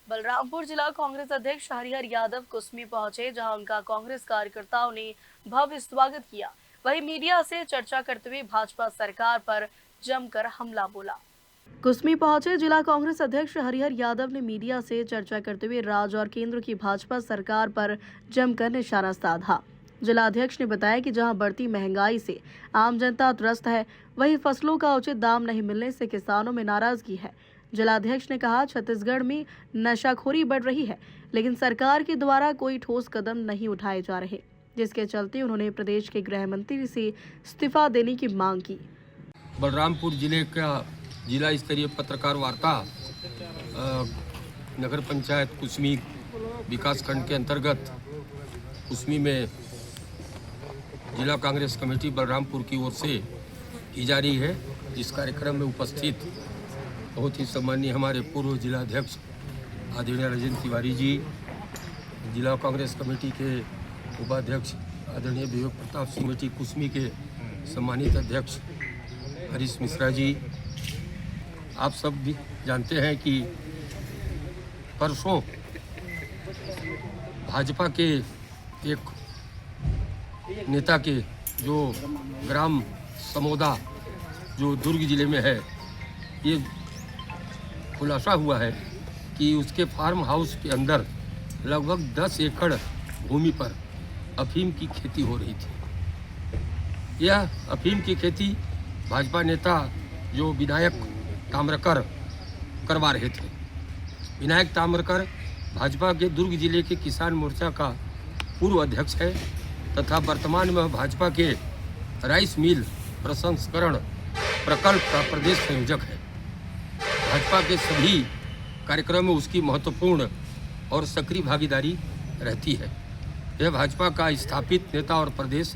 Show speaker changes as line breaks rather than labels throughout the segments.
बलरामपुर जिला कांग्रेस अध्यक्ष हरिहर यादव कुसमी पहुंचे, जहां उनका कांग्रेस कार्यकर्ताओं ने भव्य स्वागत किया। वहीं मीडिया से चर्चा करते हुए भाजपा सरकार पर जमकर हमला बोला। कुसमी पहुंचे जिला कांग्रेस अध्यक्ष हरिहर यादव ने मीडिया से चर्चा करते हुए राज्य और केंद्र की भाजपा सरकार पर जमकर निशाना साधा। जिला अध्यक्ष ने बताया कि जहां बढ़ती महंगाई से आम जनता त्रस्त है, वहीं फसलों का उचित दाम नहीं मिलने से किसानों में नाराजगी है। जिलाध्यक्ष ने कहा, छत्तीसगढ़ में नशाखोरी बढ़ रही है, लेकिन सरकार के द्वारा कोई ठोस कदम नहीं उठाए जा रहे, जिसके चलते उन्होंने प्रदेश के गृह मंत्री से इस्तीफा देने की मांग की।
बलरामपुर जिले का जिला स्तरीय पत्रकार वार्ता नगर पंचायत कुसमी विकास खंड के अंतर्गत कुसमी में जिला कांग्रेस कमेटी बलरामपुर की ओर से की जा रही है। इस कार्यक्रम में उपस्थित बहुत ही सम्मानीय हमारे पूर्व जिला अध्यक्ष आदरणीय राजेंद्र तिवारी जी, जिला कांग्रेस कमेटी के उपाध्यक्ष आदरणीय विवेक प्रताप समिति कुसमी के सम्मानित अध्यक्ष हरीश मिश्रा जी। आप सब भी जानते हैं कि परसों भाजपा के एक नेता के जो ग्राम समोदा जो दुर्ग जिले में है, ये खुलासा हुआ है कि उसके फार्म हाउस के अंदर लगभग 10 एकड़ भूमि पर अफीम की खेती हो रही थी। यह अफीम की खेती भाजपा नेता जो विनायक ताम्रकर करवा रहे थे। विनायक ताम्रकर भाजपा के दुर्ग जिले के किसान मोर्चा का पूर्व अध्यक्ष है तथा वर्तमान में भाजपा के राइस मिल प्रसंस्करण प्रकल्प का प्रदेश संयोजक है। भाजपा के सभी कार्यक्रमों में उसकी महत्वपूर्ण और सक्रिय भागीदारी रहती है। यह भाजपा का स्थापित नेता और प्रदेश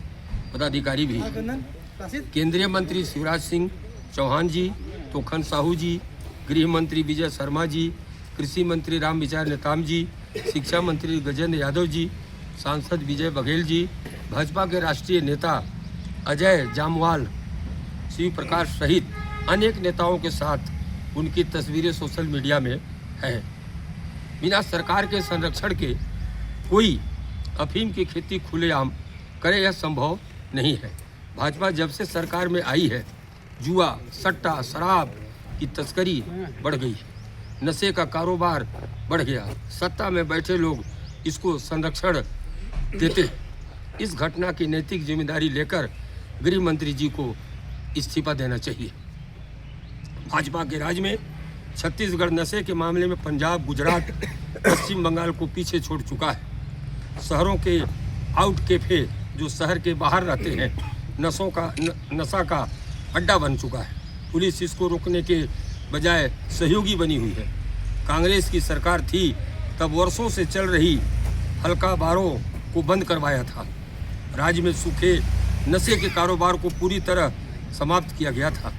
पदाधिकारी भी है। केंद्रीय मंत्री शिवराज सिंह चौहान जी, तोखन साहू जी, गृह मंत्री विजय शर्मा जी, कृषि मंत्री रामविचार नेताम जी, शिक्षा मंत्री गजेंद्र यादव जी, सांसद विजय बघेल जी, भाजपा के राष्ट्रीय नेता अजय जामवाल, शिव प्रकाश सहित अनेक नेताओं के साथ उनकी तस्वीरें सोशल मीडिया में हैं। बिना सरकार के संरक्षण के कोई अफीम की खेती खुलेआम करे, यह संभव नहीं है। भाजपा जब से सरकार में आई है, जुआ, सट्टा, शराब की तस्करी बढ़ गई है, नशे का कारोबार बढ़ गया। सत्ता में बैठे लोग इसको संरक्षण देते हैं। इस घटना की नैतिक जिम्मेदारी लेकर गृह मंत्री जी को इस्तीफा देना चाहिए। भाजपा के राज में छत्तीसगढ़ नशे के मामले में पंजाब, गुजरात, पश्चिम बंगाल को पीछे छोड़ चुका है। शहरों के आउट कैफे जो शहर के बाहर रहते हैं, नशा का अड्डा बन चुका है। पुलिस इसको रोकने के बजाय सहयोगी बनी हुई है। कांग्रेस की सरकार थी तब वर्षों से चल रही हल्का बारों को बंद करवाया था। राज्य में सूखे नशे के कारोबार को पूरी तरह समाप्त किया गया था।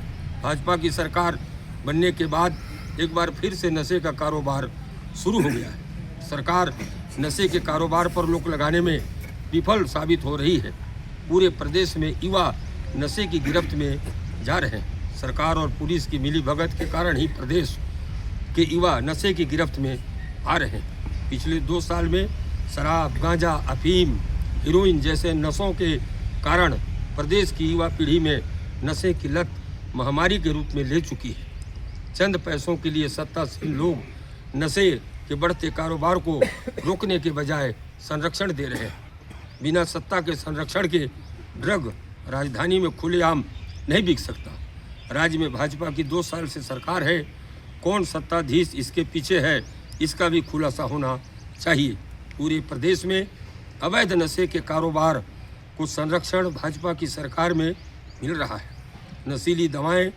भाजपा की सरकार बनने के बाद एक बार फिर से नशे का कारोबार शुरू हो गया है। सरकार नशे के कारोबार पर रोक लगाने में विफल साबित हो रही है। पूरे प्रदेश में युवा नशे की गिरफ्त में जा रहे हैं। सरकार और पुलिस की मिलीभगत के कारण ही प्रदेश के युवा नशे की गिरफ्त में आ रहे हैं। पिछले 2 साल में शराब, गांजा, अफीम, हीरोइन जैसे नशों के कारण प्रदेश की युवा पीढ़ी में नशे की लत महामारी के रूप में ले चुकी है। चंद पैसों के लिए सत्तासीन लोग नशे के बढ़ते कारोबार को रोकने के बजाय संरक्षण दे रहे हैं। बिना सत्ता के संरक्षण के ड्रग राजधानी में खुलेआम नहीं बिक सकता। राज्य में भाजपा की 2 साल से सरकार है। कौन सत्ताधीश इसके पीछे है, इसका भी खुलासा होना चाहिए। पूरे प्रदेश में अवैध नशे के कारोबार को संरक्षण भाजपा की सरकार में मिल रहा है। नशीली दवाएं,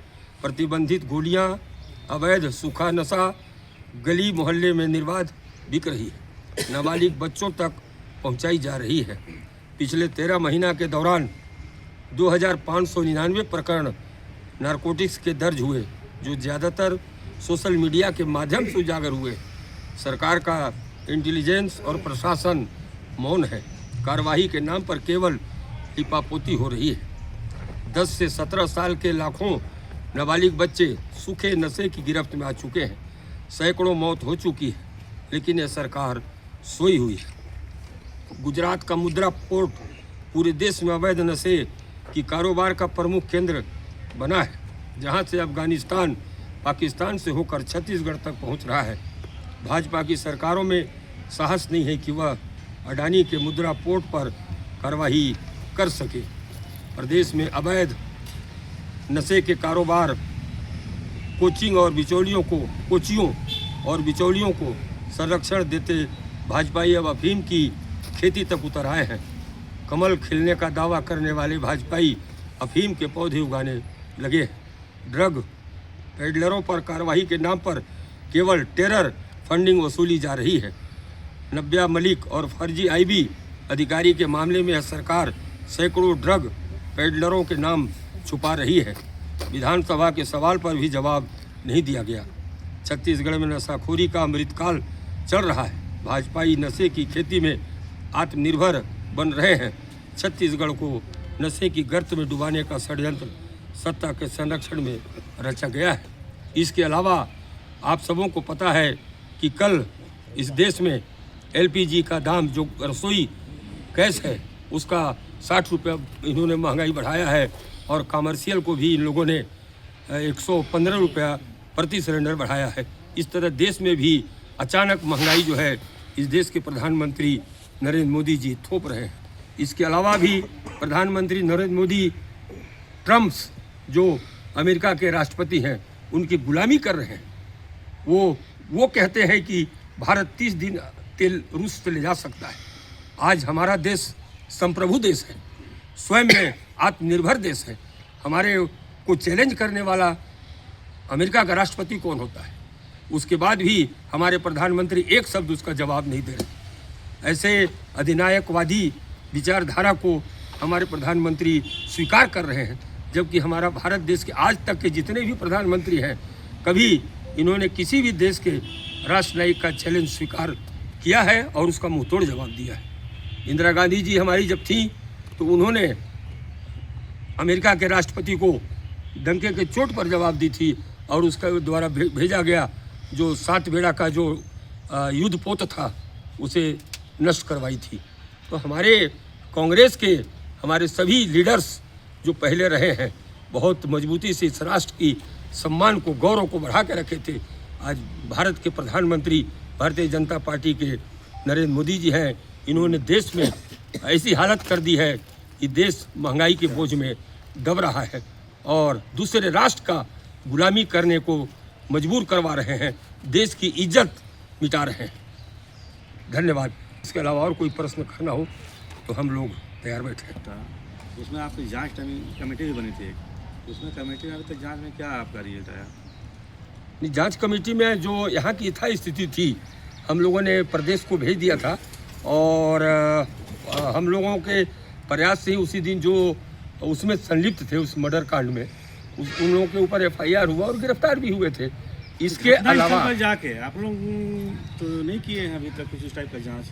प्रतिबंधित गोलियां, अवैध सूखा नशा गली मोहल्ले में निर्बाध बिक रही है। नाबालिग बच्चों तक पहुंचाई जा रही है। पिछले 13 महीना के दौरान 2599 प्रकरण नारकोटिक्स के दर्ज हुए, जो ज़्यादातर सोशल मीडिया के माध्यम से उजागर हुए। सरकार का इंटेलिजेंस और प्रशासन मौन है। कार्रवाई के नाम पर केवल लिपापोती हो रही है। 10 से 17 साल के लाखों नाबालिग बच्चे सूखे नशे की गिरफ्त में आ चुके हैं। सैकड़ों मौत हो चुकी है। लेकिन यह सरकार सोई हुई है। गुजरात का मुद्रा पोर्ट पूरे देश में अवैध नशे की कारोबार का प्रमुख केंद्र बना है, जहां से अफगानिस्तान पाकिस्तान से होकर छत्तीसगढ़ तक पहुंच रहा है। भाजपा की सरकारों में साहस नहीं है कि वह अडानी के मुद्रा पोर्ट पर कार्रवाई कर सके। प्रदेश में अवैध नशे के कारोबार कोचियों और बिचौलियों को संरक्षण देते भाजपाई अब अफीम की खेती तक उतर आए हैं। कमल खिलने का दावा करने वाले भाजपाई अफीम के पौधे उगाने लगे हैं। ड्रग पेडलरों पर कार्रवाई के नाम पर केवल टेरर फंडिंग वसूली जा रही है। नब्या मलिक और फर्जी आईबी अधिकारी के मामले में यह सरकार सैकड़ों ड्रग पेडलरों के नाम छुपा रही है। विधानसभा के सवाल पर भी जवाब नहीं दिया गया। छत्तीसगढ़ में नशाखोरी का अमृतकाल चल रहा है। भाजपाई नशे की खेती में आत्मनिर्भर बन रहे हैं। छत्तीसगढ़ को नशे की गर्त में डुबाने का षड्यंत्र सत्ता के संरक्षण में रचा गया है। इसके अलावा आप सबों को पता है कि कल इस देश में एलपीजी का दाम जो रसोई गैस है उसका 60 रुपये इन्होंने महंगाई बढ़ाया है और कमर्शियल को भी इन लोगों ने 115 रुपया प्रति सिलेंडर बढ़ाया है। इस तरह देश में भी अचानक महंगाई जो है इस देश के प्रधानमंत्री नरेंद्र मोदी जी थोप रहे हैं। इसके अलावा भी प्रधानमंत्री नरेंद्र मोदी ट्रम्प्स जो अमेरिका के राष्ट्रपति हैं उनकी गुलामी कर रहे हैं। वो कहते हैं कि भारत 30 दिन तेल रूस से ले जा सकता है। आज हमारा देश संप्रभु देश है, स्वयं में आत्मनिर्भर देश है। हमारे को चैलेंज करने वाला अमेरिका का राष्ट्रपति कौन होता है? उसके बाद भी हमारे प्रधानमंत्री एक शब्द उसका जवाब नहीं दे रहे। ऐसे अधिनायकवादी विचारधारा को हमारे प्रधानमंत्री स्वीकार कर रहे हैं, जबकि हमारा भारत देश के आज तक के जितने भी प्रधानमंत्री हैं कभी इन्होंने किसी भी देश के राष्ट्रनायक का चैलेंज स्वीकार किया है और उसका मुंहतोड़ जवाब दिया है। इंदिरा गांधी जी हमारी जब थी तो उन्होंने अमेरिका के राष्ट्रपति को डंके के चोट पर जवाब दी थी और उसका द्वारा भेजा गया जो 7 बेड़ा का जो युद्ध पोत था उसे नष्ट करवाई थी। तो हमारे कांग्रेस के हमारे सभी लीडर्स जो पहले रहे हैं बहुत मजबूती से इस राष्ट्र की सम्मान को गौरव को बढ़ा के रखे थे। आज भारत के प्रधानमंत्री भारतीय जनता पार्टी के नरेंद्र मोदी जी हैं। इन्होंने देश में ऐसी हालत कर दी है कि देश महंगाई के बोझ में दब रहा है और दूसरे राष्ट्र का गुलामी करने को मजबूर करवा रहे हैं, देश की इज्जत मिटा रहे हैं। धन्यवाद। इसके अलावा और कोई प्रश्न करना हो तो हम लोग तैयार बैठे हैं।
उसमें आपकी जांच कमेटी भी बनी थी, उसमें कमेटी में अभी तक जांच में क्या आपका रिजल्ट आया?
नहीं, जांच कमेटी में जो यहाँ की यथास्थिति थी हम लोगों ने प्रदेश को भेज दिया था और हम लोगों के प्रयास से ही उसी दिन जो उसमें संलिप्त थे उस मर्डर कांड में उन लोगों के ऊपर एफआईआर हुआ और गिरफ्तार भी हुए थे। इसके अलावा
जाके आप लोग तो नहीं किए हैं अभी तक कुछ इस टाइप का जांच?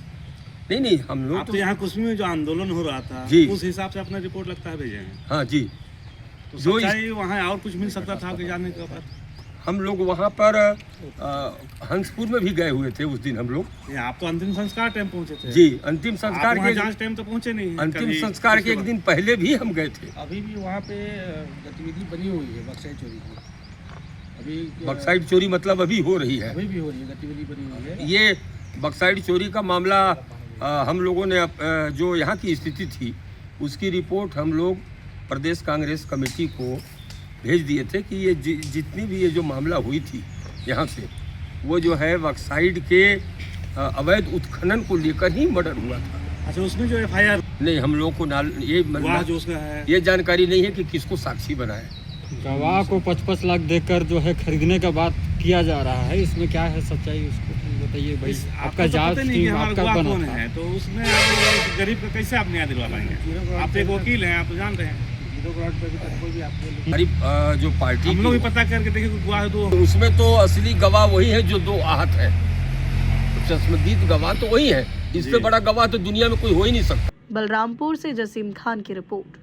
नहीं हम लोग
तो यहाँ कुछ में जो आंदोलन हो रहा था
जी
उस हिसाब से अपना रिपोर्ट लगता है भेजे हैं।
हाँ जी,
तो जो वहाँ और कुछ मिल सकता था जाने के बाद
हम लोग वहाँ पर हंसपुर में भी गए हुए थे उस दिन हम लोग।
आप तो अंतिम संस्कार टाइम पहुँचे थे?
जी, अंतिम संस्कार के
जांच टाइम तो पहुँचे नहीं।
अंतिम संस्कार के एक दिन पहले भी हम गए थे।
अभी भी वहाँ पे गतिविधि बनी हुई है बक्साइट चोरी की। अभी
बक्साइट चोरी मतलब अभी हो रही है?
अभी भी हो रही है, गतिविधि बनी हुई है।
ये बक्साइट चोरी का मामला हम लोगों ने जो यहाँ की स्थिति थी उसकी रिपोर्ट हम लोग प्रदेश कांग्रेस कमेटी को भेज दिए थे कि ये जितनी भी ये जो मामला हुई थी यहाँ से वो जो है बक्साइड के अवैध उत्खनन को लेकर ही मर्डर हुआ था।
अच्छा, उसमें जो एफआईआर
नहीं हम लोग को ये जानकारी नहीं है कि किसको साक्षी बनाया।
गवाह को 55 लाख देकर जो है खरीदने का बात किया जा रहा है, इसमें क्या है सच्चाई उसको बताइए भाई। आपका जांच टीम आपका बना है
तो उसमें गरीब का कैसे आप न्याय दिलवा पाएंगे? आप एक वकील हैं, आप तो जानते हैं।
गरीब जो पार्टी
हम लोग भी पता करके देखिए गवाह दो,
उसमें तो असली गवाह वही है जो 2 आहत है। चश्मदीद गवाह तो वही है, इससे बड़ा गवाह तो दुनिया में कोई हो ही नहीं सकता।
बलरामपुर से जसीम खान की रिपोर्ट।